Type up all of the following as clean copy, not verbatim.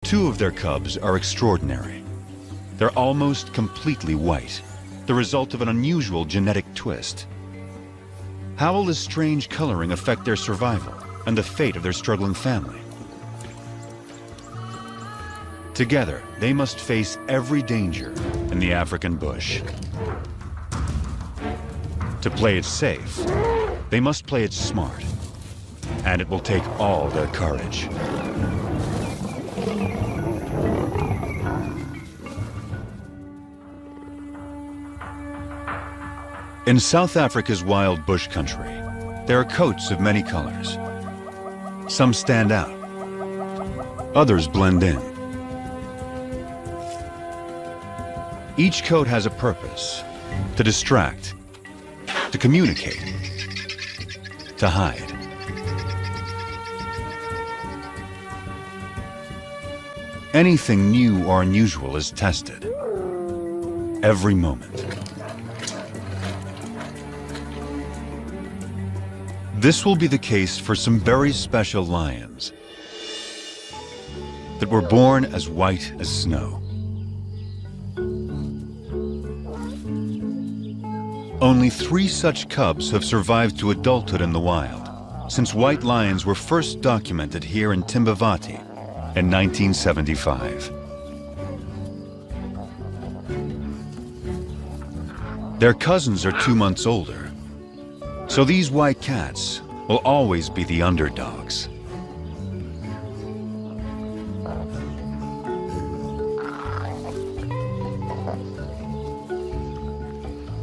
Two of their cubs are extraordinary. They're almost completely white, the result of an unusual genetic twist. How will this strange coloring affect their survival and the fate of their struggling family? Together, they must face every danger in the African bush. To play it safe, they must play it smart, and it will take all their courage. In South Africa's wild bush country, there are coats of many colors. Some stand out, others blend in. Each coat has a purpose: to distract, to communicate, to hide. Anything new or unusual is tested every moment. This will be the case for some very special lions that were born as white as snow. Only 3 such cubs have survived to adulthood in the wild, since white lions were first documented here in Timbavati in 1975. Their cousins are 2 months older, so these white cats will always be the underdogs.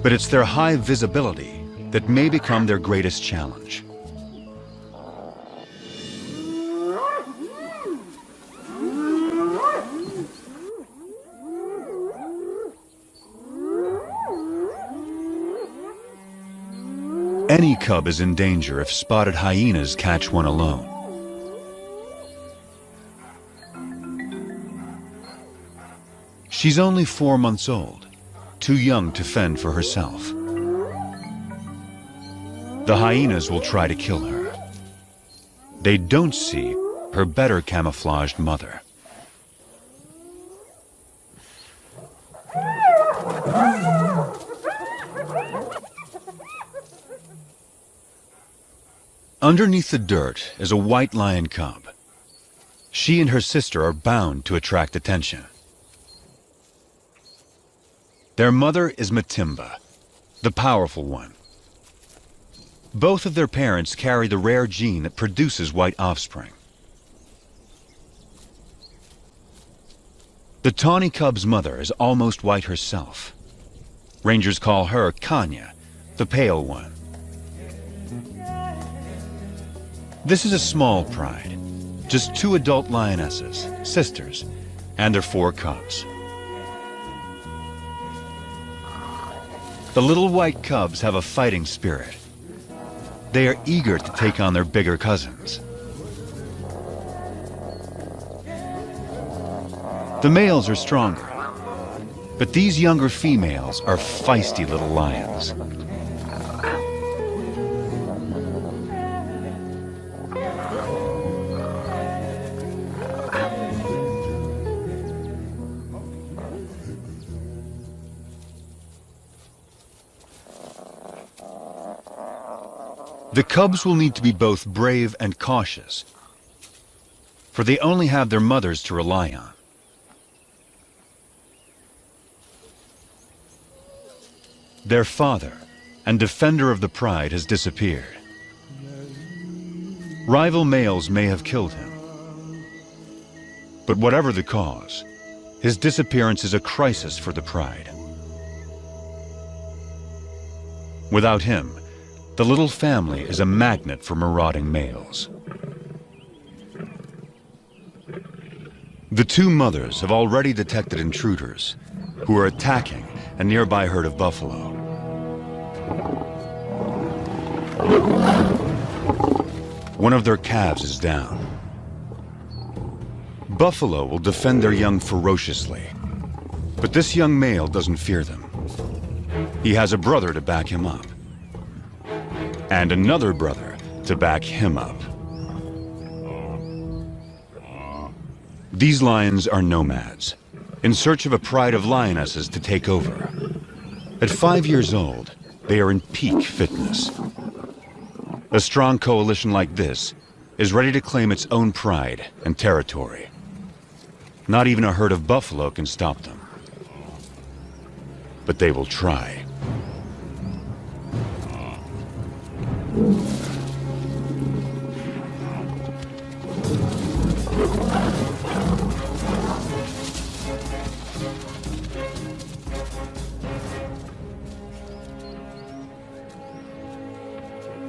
But it's their high visibility that may become their greatest challenge. Any cub is in danger if spotted hyenas catch one alone. She's only 4 months old, too young to fend for herself. The hyenas will try to kill her. They don't see her better camouflaged mother. Underneath the dirt is a white lion cub. She and her sister are bound to attract attention. Their mother is Matimba, the powerful one. Both of their parents carry the rare gene that produces white offspring. The tawny cub's mother is almost white herself. Rangers call her Kanya, the pale one. This is a small pride, just 2 adult lionesses, sisters, and their 4 cubs. The little white cubs have a fighting spirit. They are eager to take on their bigger cousins. The males are stronger, but these younger females are feisty little lions. The cubs will need to be both brave and cautious, for they only have their mothers to rely on. Their father and defender of the pride has disappeared. Rival males may have killed him, but whatever the cause, his disappearance is a crisis for the pride. Without him, the little family is a magnet for marauding males. The 2 mothers have already detected intruders who are attacking a nearby herd of buffalo. One of their calves is down. Buffalo will defend their young ferociously, but this young male doesn't fear them. He has a brother to back him up, and another brother to back him up. These lions are nomads, in search of a pride of lionesses to take over. At 5 years old, they are in peak fitness. A strong coalition like this is ready to claim its own pride and territory. Not even a herd of buffalo can stop them. But they will try.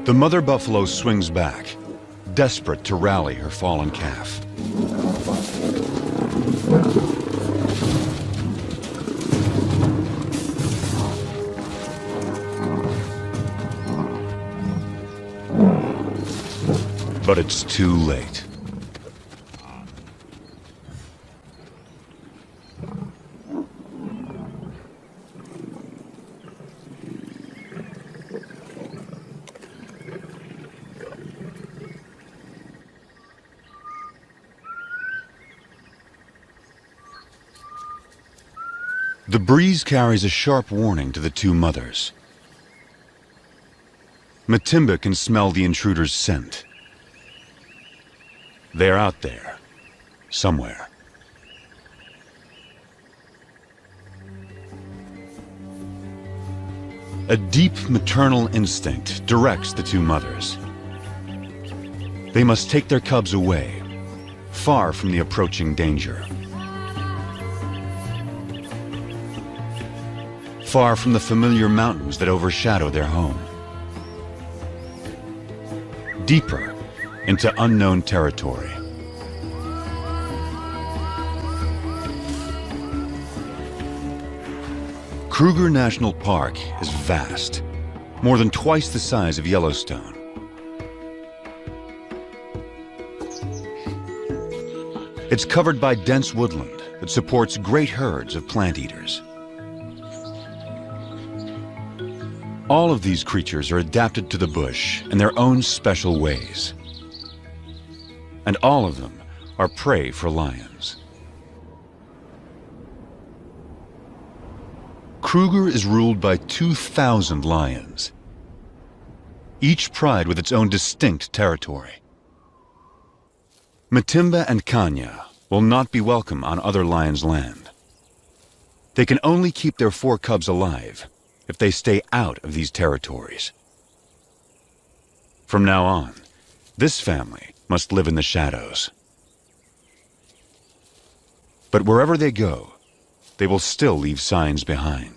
The mother buffalo swings back, desperate to rally her fallen calf. But it's too late. The breeze carries a sharp warning to the two mothers. Matimba can smell the intruder's scent. They're out there, somewhere. A deep maternal instinct directs the two mothers. They must take their cubs away, far from the approaching danger. Far from the familiar mountains that overshadow their home. Deeper into unknown territory. Kruger National Park is vast, more than twice the size of Yellowstone. It's covered by dense woodland that supports great herds of plant eaters. All of these creatures are adapted to the bush in their own special ways. And all of them are prey for lions. Kruger is ruled by 2,000 lions, each pride with its own distinct territory. Matimba and Kanya will not be welcome on other lions' land. They can only keep their 4 cubs alive if they stay out of these territories. From now on, this family must live in the shadows. But wherever they go, they will still leave signs behind.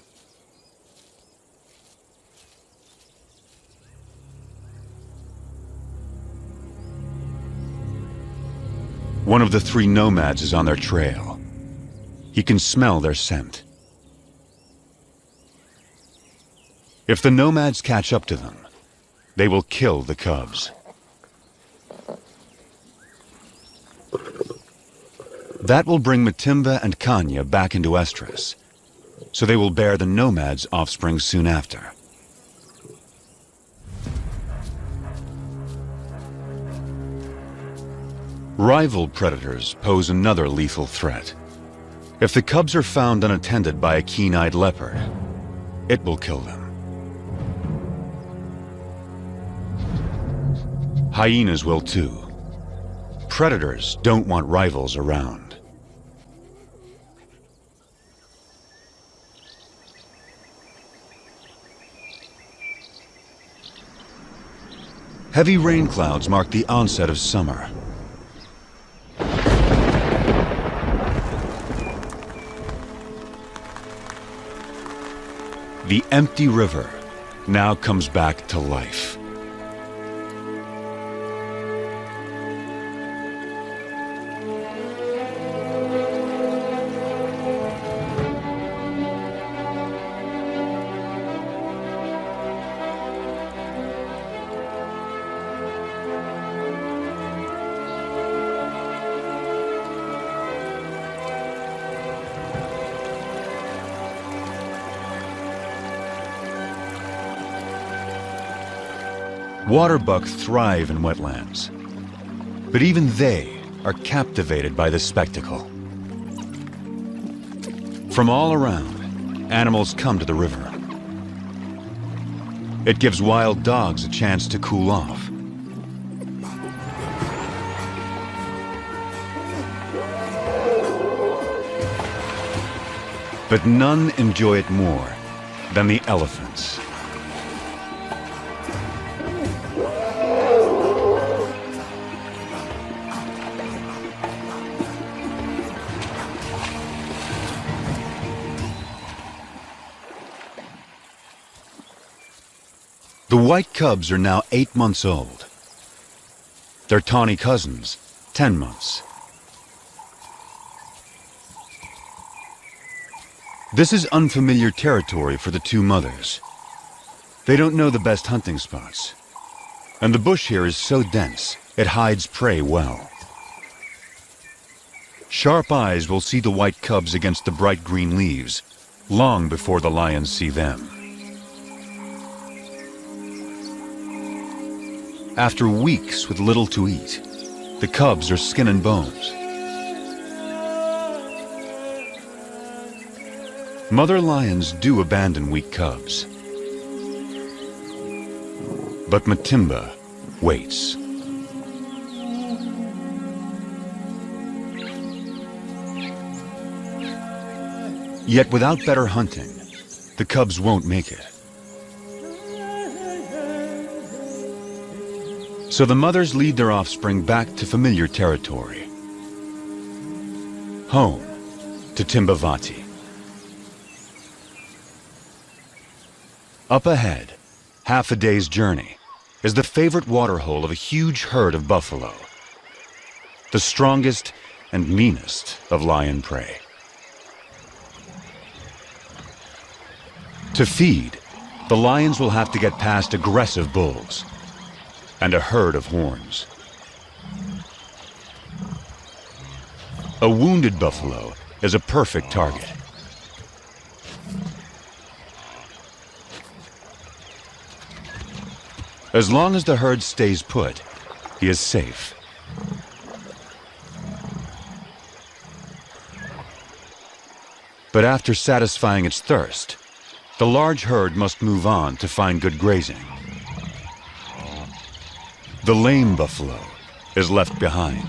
One of the 3 nomads is on their trail. He can smell their scent. If the nomads catch up to them, they will kill the cubs. That will bring Matimba and Kanya back into estrus, so they will bear the nomads' offspring soon after. Rival predators pose another lethal threat. If the cubs are found unattended by a keen-eyed leopard, it will kill them. Hyenas will too. Predators don't want rivals around. Heavy rain clouds mark the onset of summer. The empty river now comes back to life. Waterbuck thrive in wetlands, but even they are captivated by the spectacle. From all around, animals come to the river. It gives wild dogs a chance to cool off. But none enjoy it more than the elephants. The white cubs are now 8 months old. Their tawny cousins, 10 months. This is unfamiliar territory for the two mothers. They don't know the best hunting spots. And the bush here is so dense, it hides prey well. Sharp eyes will see the white cubs against the bright green leaves, long before the lions see them. After weeks with little to eat, the cubs are skin and bones. Mother lions do abandon weak cubs. But Matimba waits. Yet without better hunting, the cubs won't make it. So the mothers lead their offspring back to familiar territory. Home to Timbavati. Up ahead, half a day's journey, is the favorite waterhole of a huge herd of buffalo, the strongest and meanest of lion prey. To feed, the lions will have to get past aggressive bulls and a herd of horns. A wounded buffalo is a perfect target. As long as the herd stays put, he is safe. But after satisfying its thirst, the large herd must move on to find good grazing. The lame buffalo is left behind.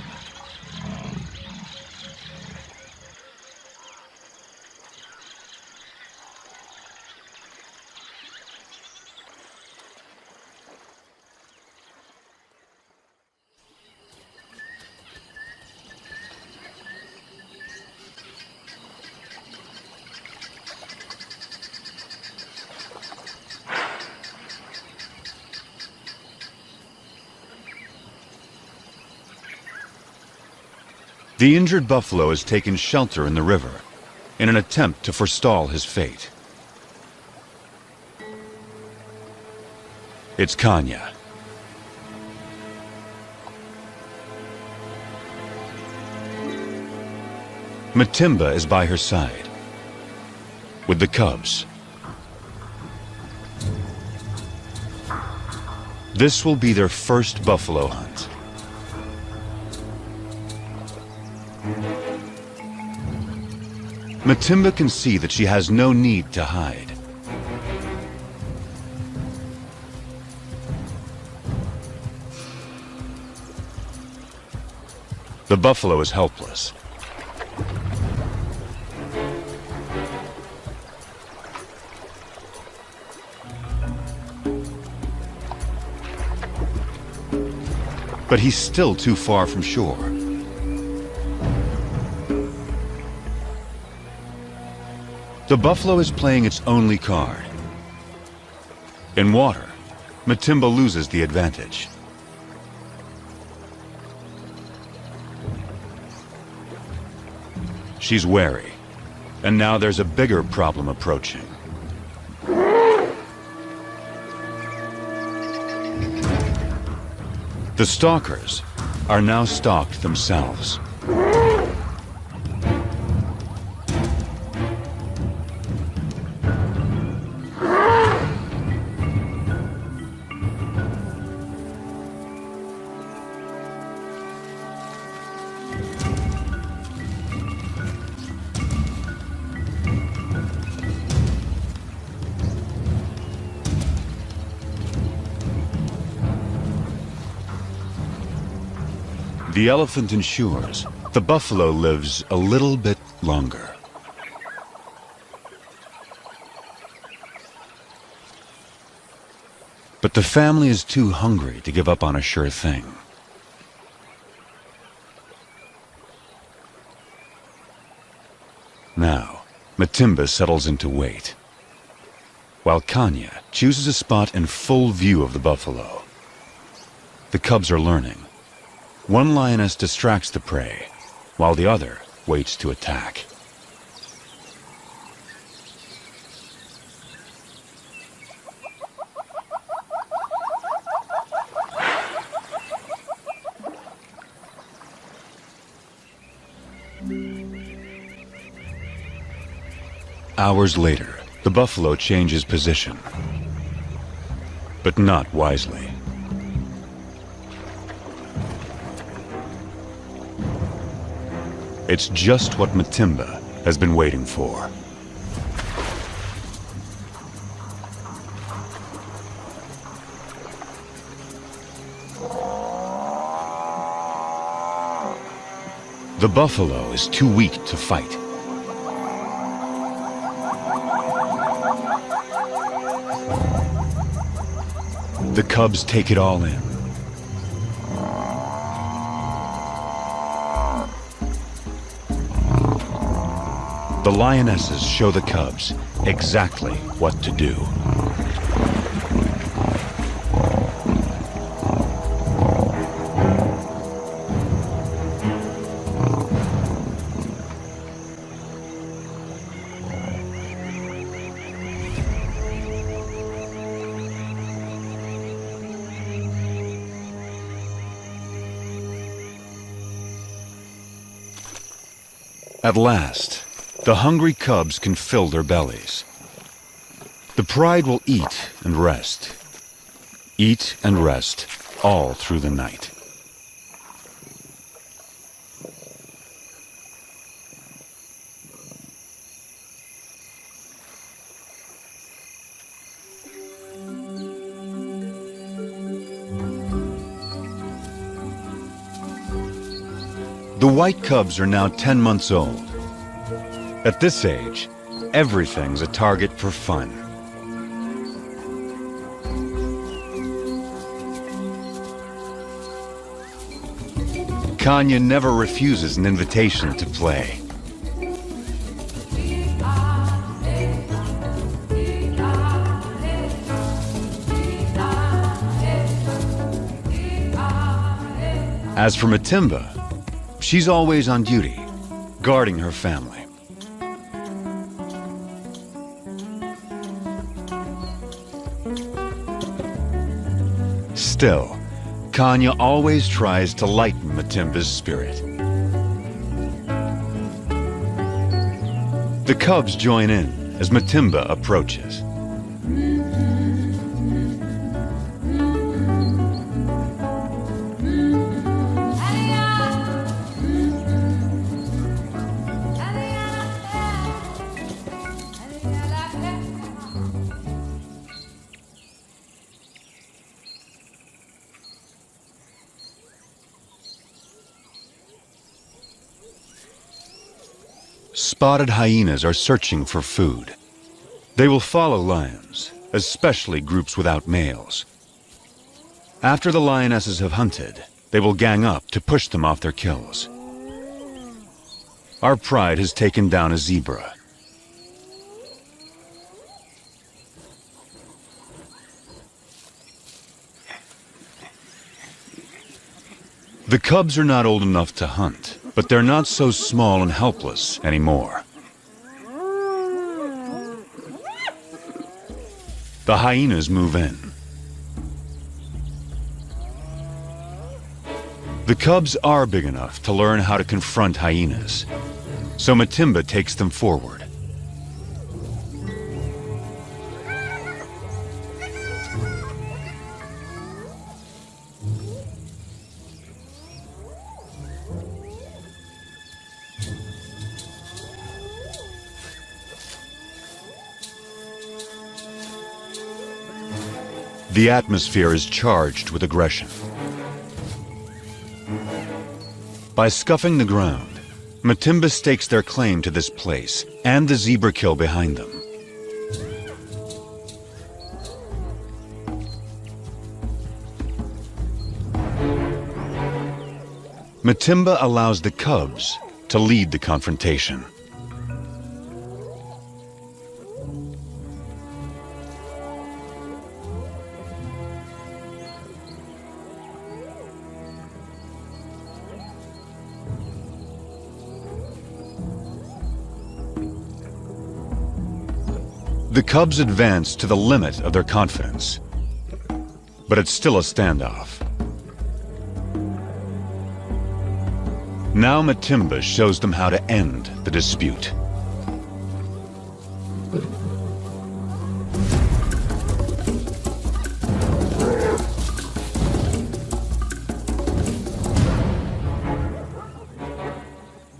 The injured buffalo has taken shelter in the river in an attempt to forestall his fate. It's Kanya. Matimba is by her side, with the cubs. This will be their first buffalo hunt. Matimba can see that she has no need to hide. The buffalo is helpless. But he's still too far from shore. The buffalo is playing its only card. In water, Matimba loses the advantage. She's wary, and now there's a bigger problem approaching. The stalkers are now stalked themselves. The elephant ensures the buffalo lives a little bit longer. But the family is too hungry to give up on a sure thing. Now, Matimba settles into wait, while Kanya chooses a spot in full view of the buffalo. The cubs are learning. One lioness distracts the prey, while the other waits to attack. Hours later, the buffalo changes position, but not wisely. It's just what Matimba has been waiting for. The buffalo is too weak to fight. The cubs take it all in. The lionesses show the cubs exactly what to do. At last, the hungry cubs can fill their bellies. The pride will eat and rest all through the night. The white cubs are now 10 months old. At this age, everything's a target for fun. Kanya never refuses an invitation to play. As for Matimba, she's always on duty, guarding her family. Still, Kanya always tries to lighten Matimba's spirit. The cubs join in as Matimba approaches. Spotted hyenas are searching for food. They will follow lions, especially groups without males. After the lionesses have hunted, they will gang up to push them off their kills. Our pride has taken down a zebra. The cubs are not old enough to hunt, but they're not so small and helpless anymore. The hyenas move in. The cubs are big enough to learn how to confront hyenas, so Matimba takes them forward. The atmosphere is charged with aggression. By scuffing the ground, Matimba stakes their claim to this place and the zebra kill behind them. Matimba allows the cubs to lead the confrontation. The cubs advance to the limit of their confidence, but it's still a standoff. Now Matimba shows them how to end the dispute.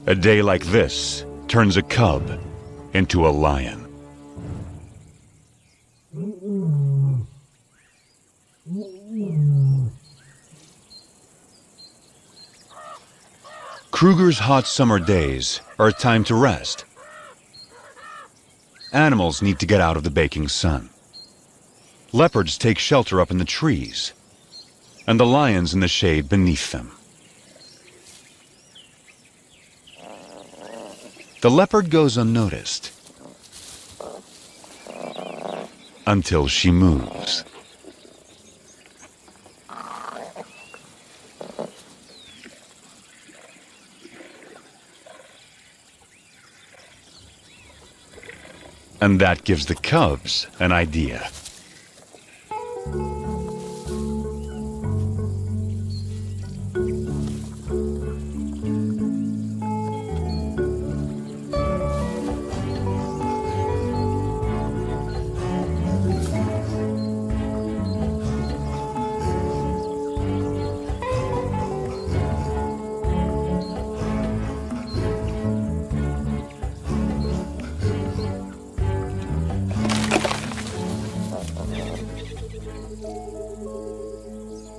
A day like this turns a cub into a lion. Kruger's hot summer days are a time to rest. Animals need to get out of the baking sun. Leopards take shelter up in the trees, and the lions in the shade beneath them. The leopard goes unnoticed until she moves. And that gives the cubs an idea.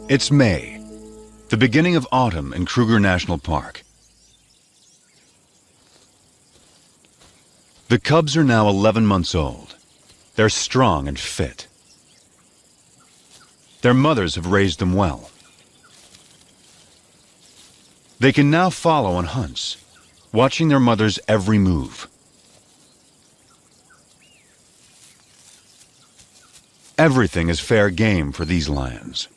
It's May, the beginning of autumn in Kruger National Park. The cubs are now 11 months old. They're strong and fit. Their mothers have raised them well. They can now follow on hunts, watching their mother's every move. Everything is fair game for these lions.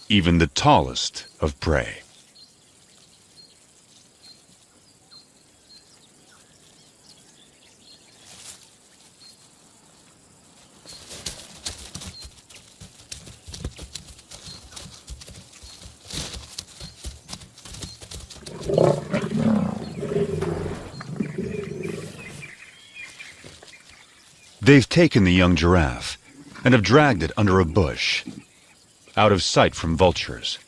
Even the tallest of prey. They've taken the young giraffe and have dragged it under a bush, out of sight from vultures.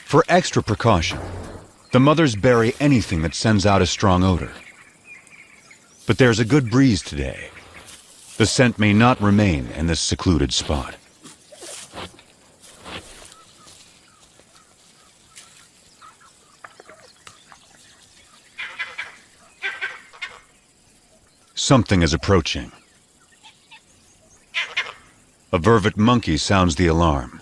For extra precaution, the mothers bury anything that sends out a strong odor. But there's a good breeze today. The scent may not remain in this secluded spot. Something is approaching. A vervet monkey sounds the alarm.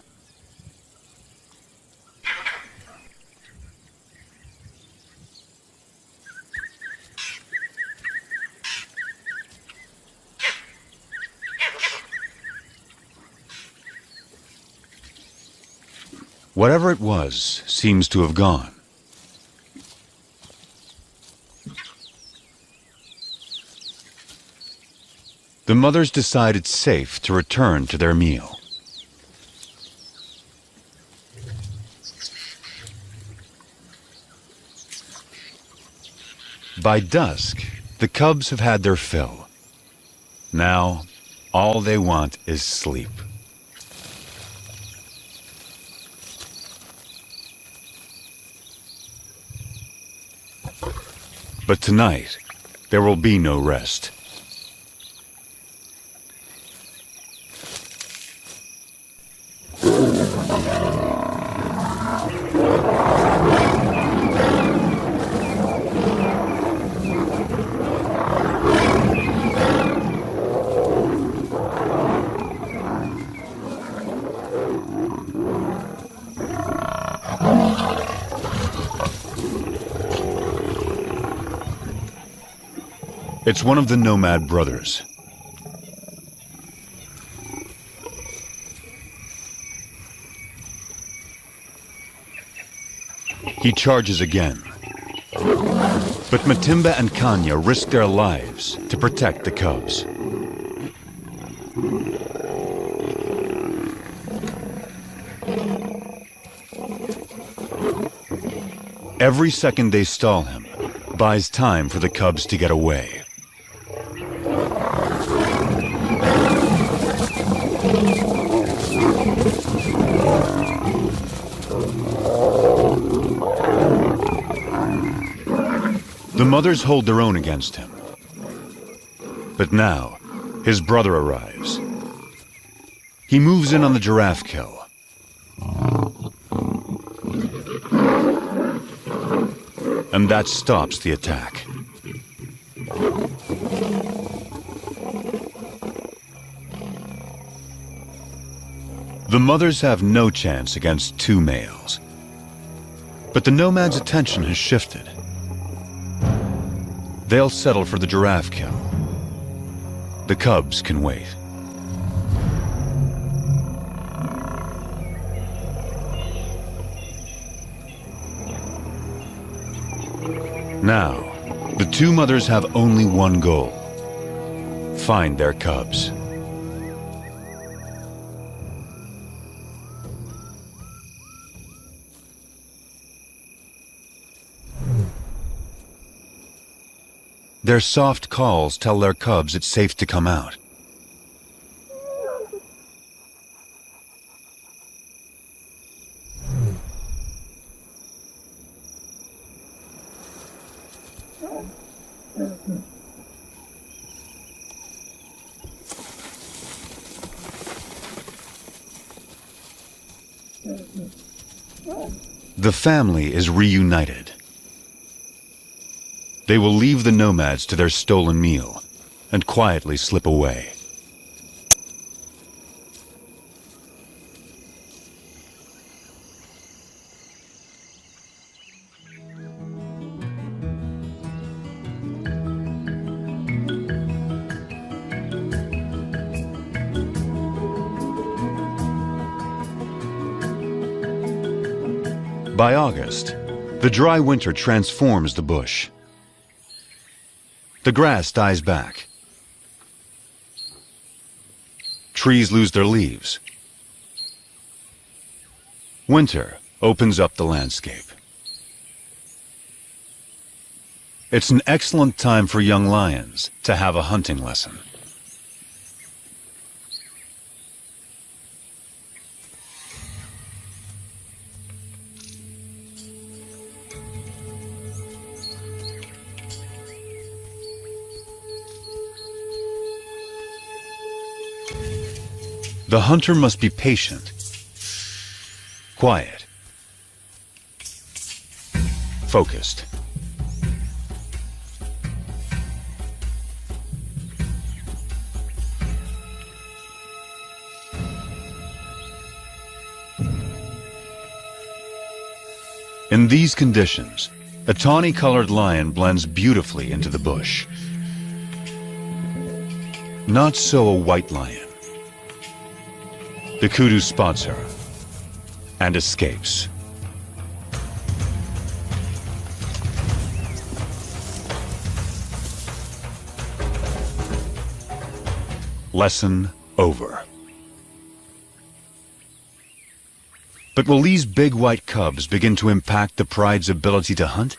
Whatever it was seems to have gone. The mothers decide it's safe to return to their meal. By dusk, the cubs have had their fill. Now, all they want is sleep. But tonight, there will be no rest. It's one of the nomad brothers. He charges again. But Matimba and Kanya risk their lives to protect the cubs. Every second they stall him buys time for the cubs to get away. The mothers hold their own against him. But now, his brother arrives. He moves in on the giraffe kill. And that stops the attack. The mothers have no chance against two males. But the nomad's attention has shifted. They'll settle for the giraffe kill. The cubs can wait. Now, the two mothers have only one goal: find their cubs. Their soft calls tell their cubs it's safe to come out. The family is reunited. They will leave the nomads to their stolen meal and quietly slip away. By August, the dry winter transforms the bush. The grass dies back. Trees lose their leaves. Winter opens up the landscape. It's an excellent time for young lions to have a hunting lesson. The hunter must be patient, quiet, focused. In these conditions, a tawny-colored lion blends beautifully into the bush. Not so a white lion. The kudu spots her and escapes. Lesson over. But will these big white cubs begin to impact the pride's ability to hunt?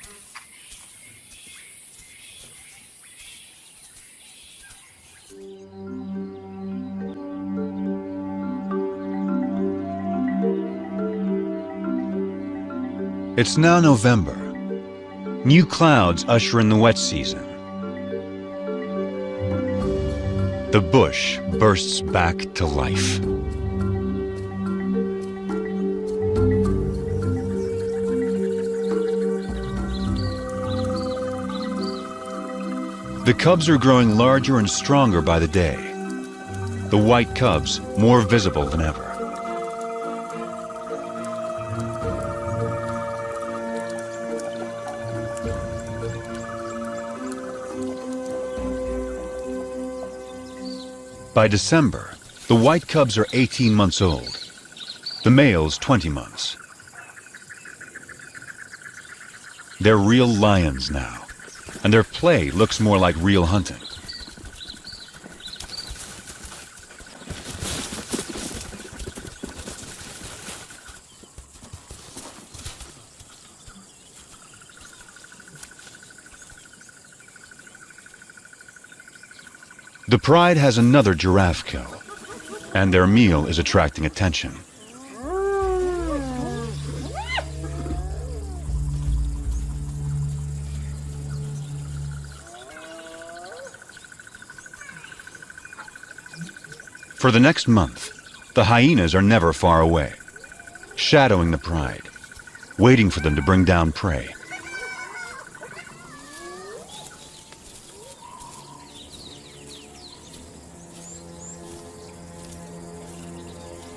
It's now November. New clouds usher in the wet season. The bush bursts back to life. The cubs are growing larger and stronger by the day. The white cubs more visible than ever. By December, the white cubs are 18 months old, the males 20 months. They're real lions now, and their play looks more like real hunting. The pride has another giraffe kill, and their meal is attracting attention. For the next month, the hyenas are never far away, shadowing the pride, waiting for them to bring down prey.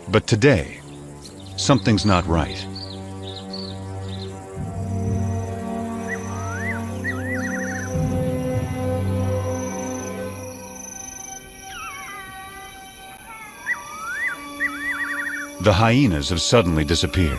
But today, something's not right. The hyenas have suddenly disappeared.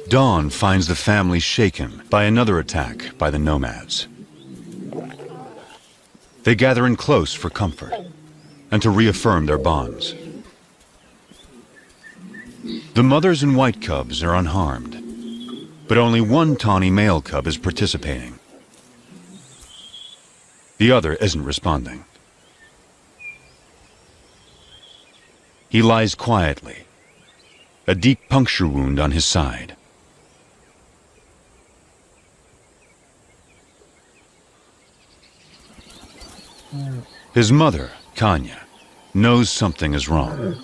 Dawn finds the family shaken by another attack by the nomads. They gather in close for comfort and to reaffirm their bonds. The mothers and white cubs are unharmed, but only one tawny male cub is participating. The other isn't responding. He lies quietly, a deep puncture wound on his side. His mother, Kanya, knows something is wrong.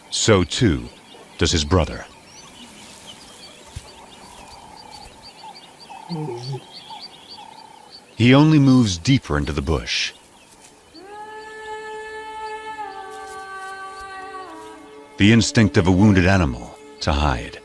So too does his brother. He only moves deeper into the bush. The instinct of a wounded animal to hide.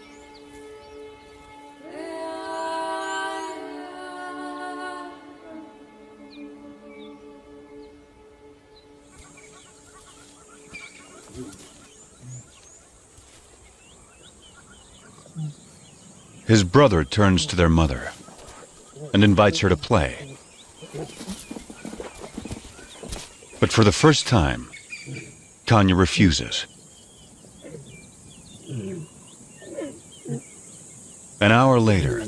His brother turns to their mother and invites her to play. But for the first time, Kanya refuses. An hour later,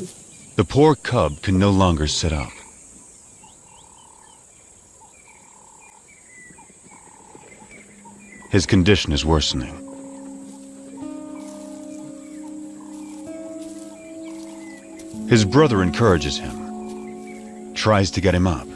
the poor cub can no longer sit up. His condition is worsening. His brother encourages him, tries to get him up,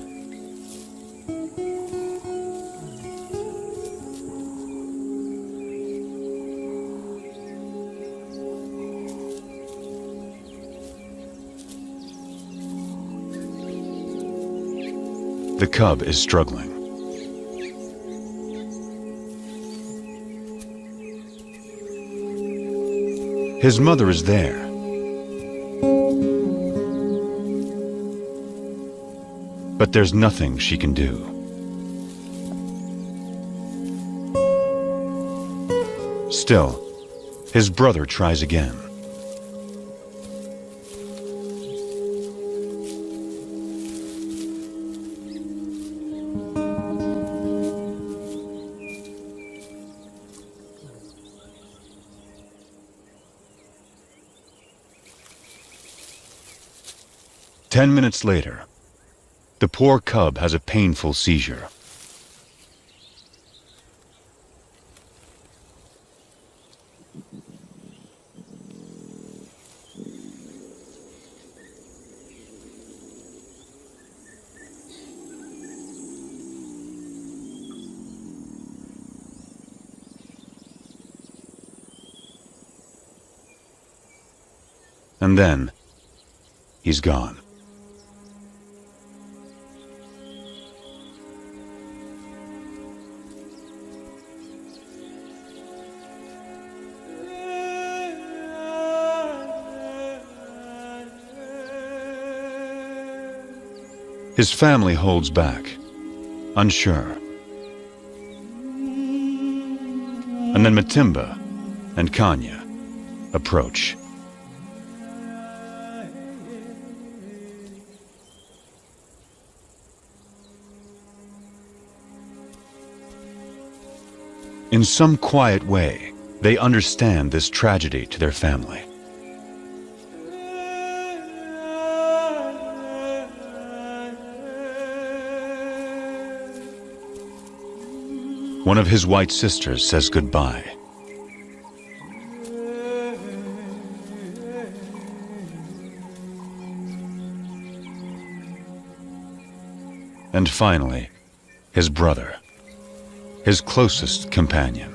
The cub is struggling. His mother is there. But there's nothing she can do. Still, his brother tries again. Ten minutes later, the poor cub has a painful seizure. And then, he's gone. His family holds back, unsure. And then Matimba and Kanya approach. In some quiet way, they understand this tragedy to their family. One of his white sisters says goodbye. And finally, his brother, his closest companion.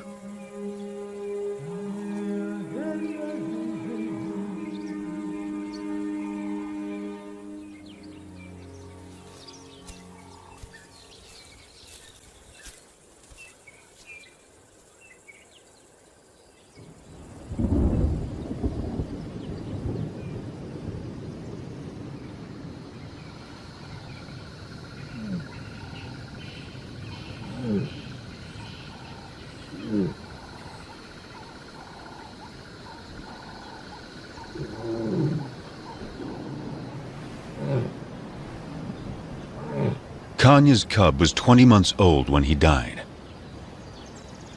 Kanya's cub was 20 months old when he died.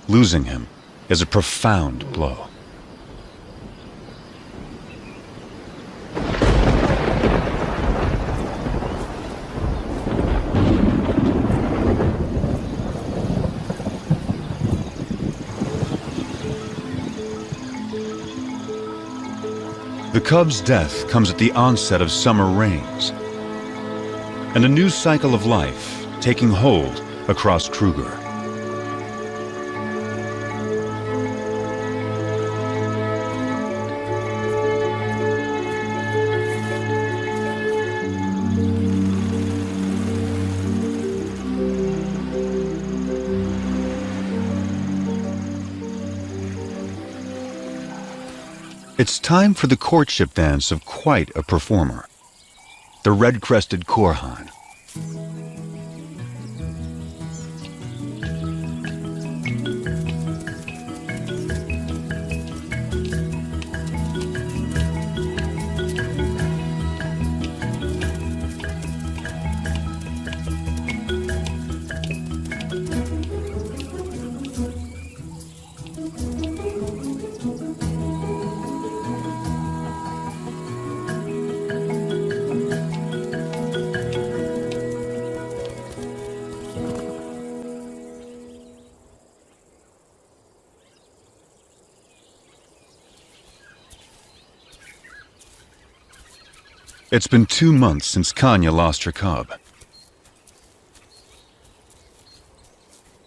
Losing him is a profound blow. The cub's death comes at the onset of summer rains, and a new cycle of life taking hold across Kruger. It's time for the courtship dance of quite a performer, the red-crested Korhan. It's been 2 months since Kanya lost her cub.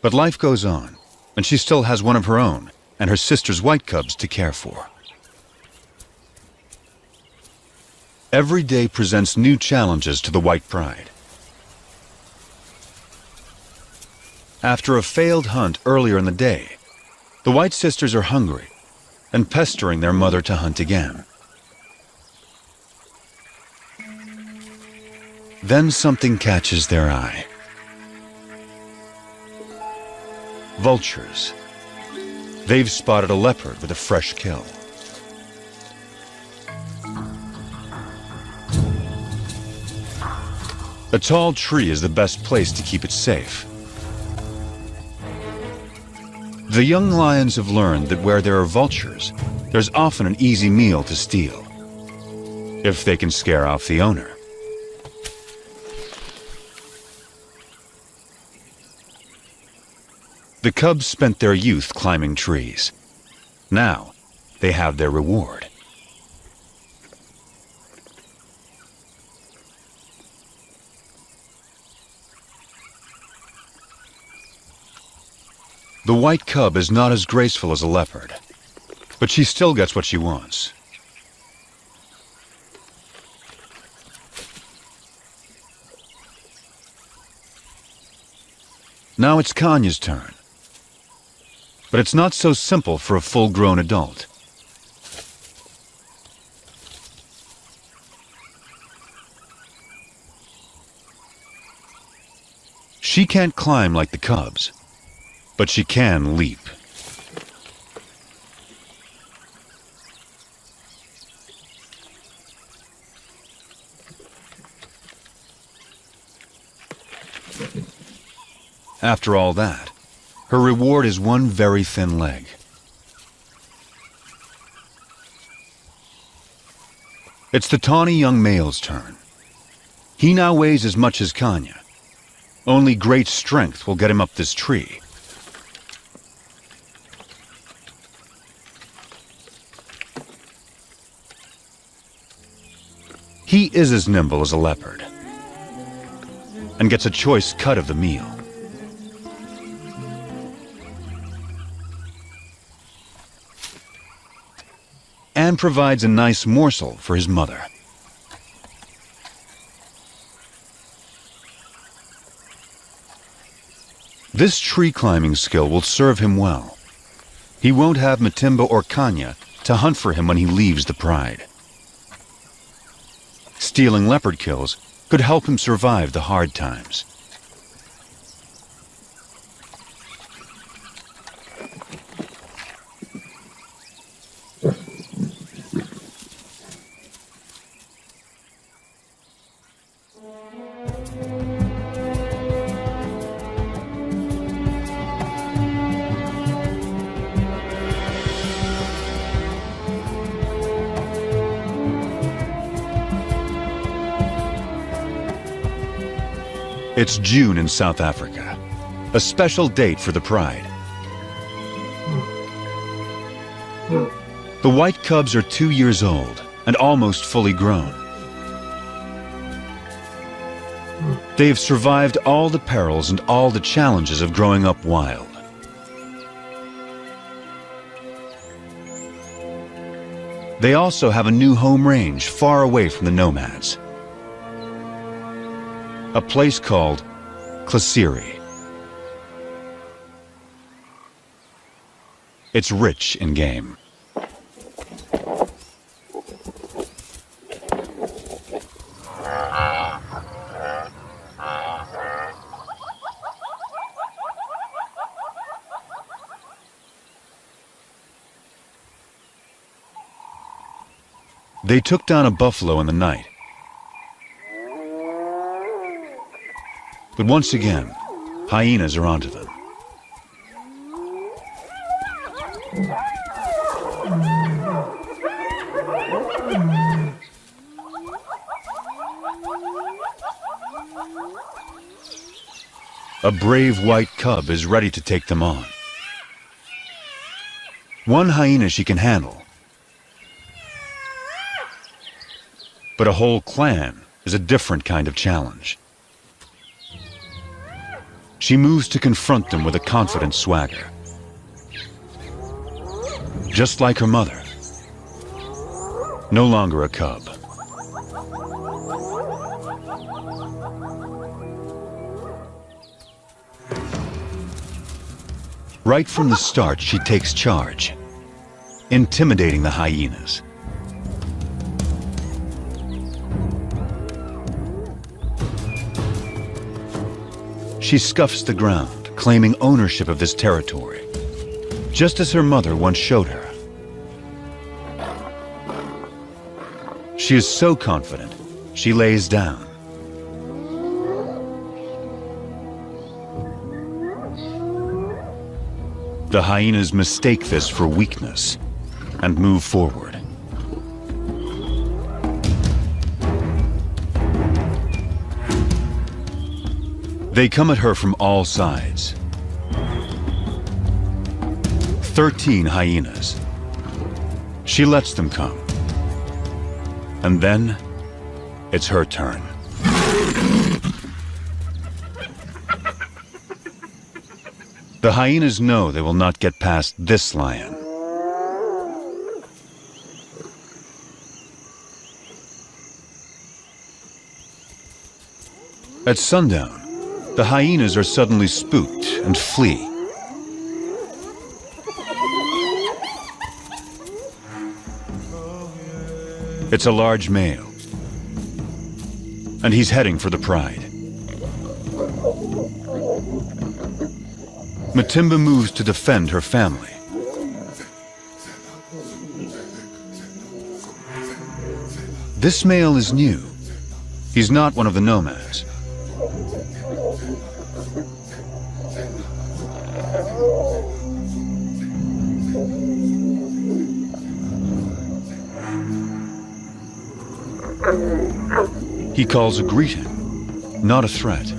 But life goes on, and she still has one of her own and her sister's white cubs to care for. Every day presents new challenges to the White Pride. After a failed hunt earlier in the day, the White sisters are hungry and pestering their mother to hunt again. Then something catches their eye. Vultures. They've spotted a leopard with a fresh kill. A tall tree is the best place to keep it safe. The young lions have learned that where there are vultures, there's often an easy meal to steal, if they can scare off the owner. The cubs spent their youth climbing trees. Now, they have their reward. The white cub is not as graceful as a leopard, but she still gets what she wants. Now it's Kanya's turn. But it's not so simple for a full-grown adult. She can't climb like the cubs, but she can leap. After all that, her reward is one very thin leg. It's the tawny young male's turn. He now weighs as much as Kanya. Only great strength will get him up this tree. He is as nimble as a leopard and gets a choice cut of the meal. And provides a nice morsel for his mother. This tree climbing skill will serve him well. He won't have Matimba or Kanya to hunt for him when he leaves the pride. Stealing leopard kills could help him survive the hard times. It's June in South Africa, a special date for the pride. The white cubs are 2 years old and almost fully grown. They have survived all the perils and all the challenges of growing up wild. They also have a new home range far away from the nomads. A place called Klasiri. It's rich in game. They took down a buffalo in the night. But once again, hyenas are onto them. A brave white cub is ready to take them on. One hyena she can handle, but a whole clan is a different kind of challenge. She moves to confront them with a confident swagger. Just like her mother. No longer a cub. Right from the start, she takes charge, intimidating the hyenas. She scuffs the ground, claiming ownership of this territory, just as her mother once showed her. She is so confident, she lays down. The hyenas mistake this for weakness and move forward. They come at her from all sides. 13 hyenas. She lets them come. And then, it's her turn. The hyenas know they will not get past this lion. At sundown, the hyenas are suddenly spooked and flee. It's a large male, and he's heading for the pride. Matimba moves to defend her family. This male is new. He's not one of the nomads. He calls a greeting, not a threat.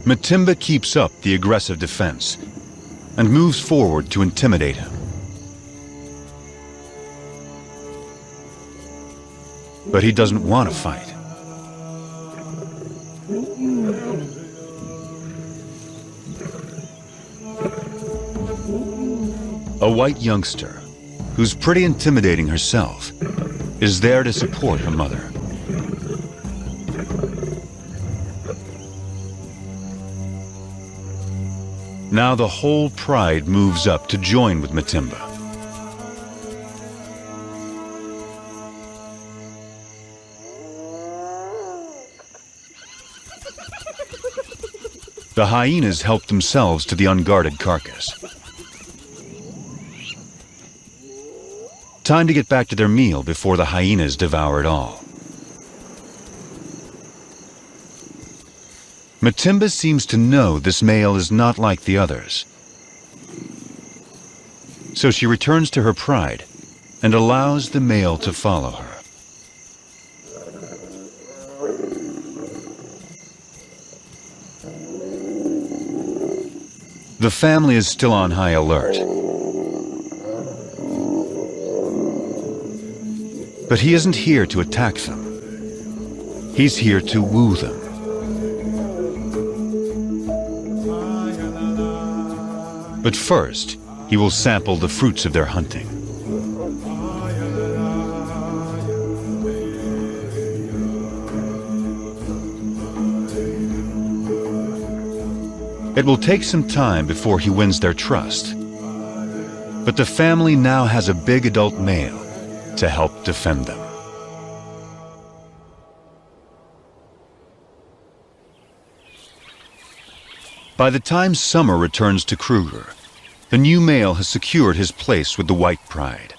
Matimba keeps up the aggressive defense and moves forward to intimidate him. But he doesn't want to fight. A white youngster, who's pretty intimidating herself, is there to support her mother. Now the whole pride moves up to join with Matimba. The hyenas help themselves to the unguarded carcass. Time to get back to their meal before the hyenas devour it all. Matimba seems to know this male is not like the others. So she returns to her pride and allows the male to follow her. The family is still on high alert. But he isn't here to attack them. He's here to woo them. But first, he will sample the fruits of their hunting. It will take some time before he wins their trust. But the family now has a big adult male to help defend them. By the time summer returns to Kruger, the new male has secured his place with the white pride.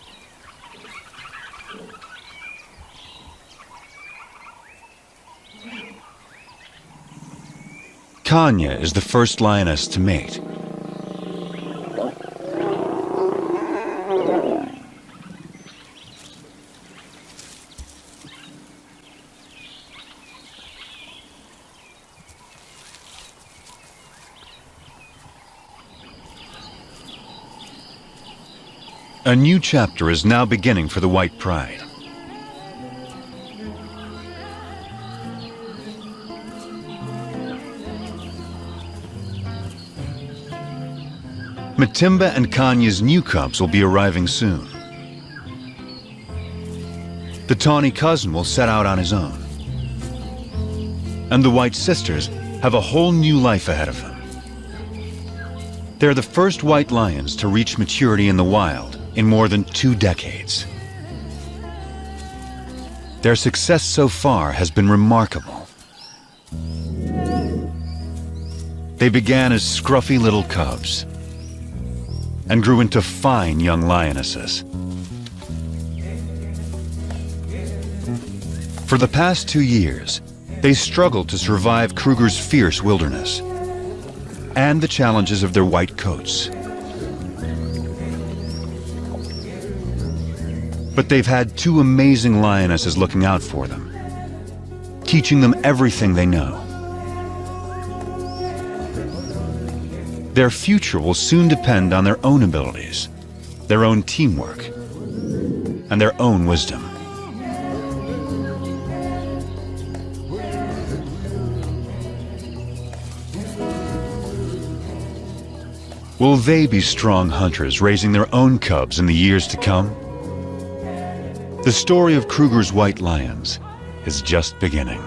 Kanya is the first lioness to mate. A new chapter is now beginning for the white pride. Matimba and Kanya's new cubs will be arriving soon. The tawny cousin will set out on his own. and the white sisters have a whole new life ahead of them. They're the first white lions to reach maturity in the wild in more than 2 decades. Their success so far has been remarkable. They began as scruffy little cubs and grew into fine young lionesses. For the past 2 years, they struggled to survive Kruger's fierce wilderness and the challenges of their white coats. But they've had 2 amazing lionesses looking out for them, teaching them everything they know. Their future will soon depend on their own abilities, their own teamwork, and their own wisdom. Will they be strong hunters raising their own cubs in the years to come? The story of Kruger's white lions is just beginning.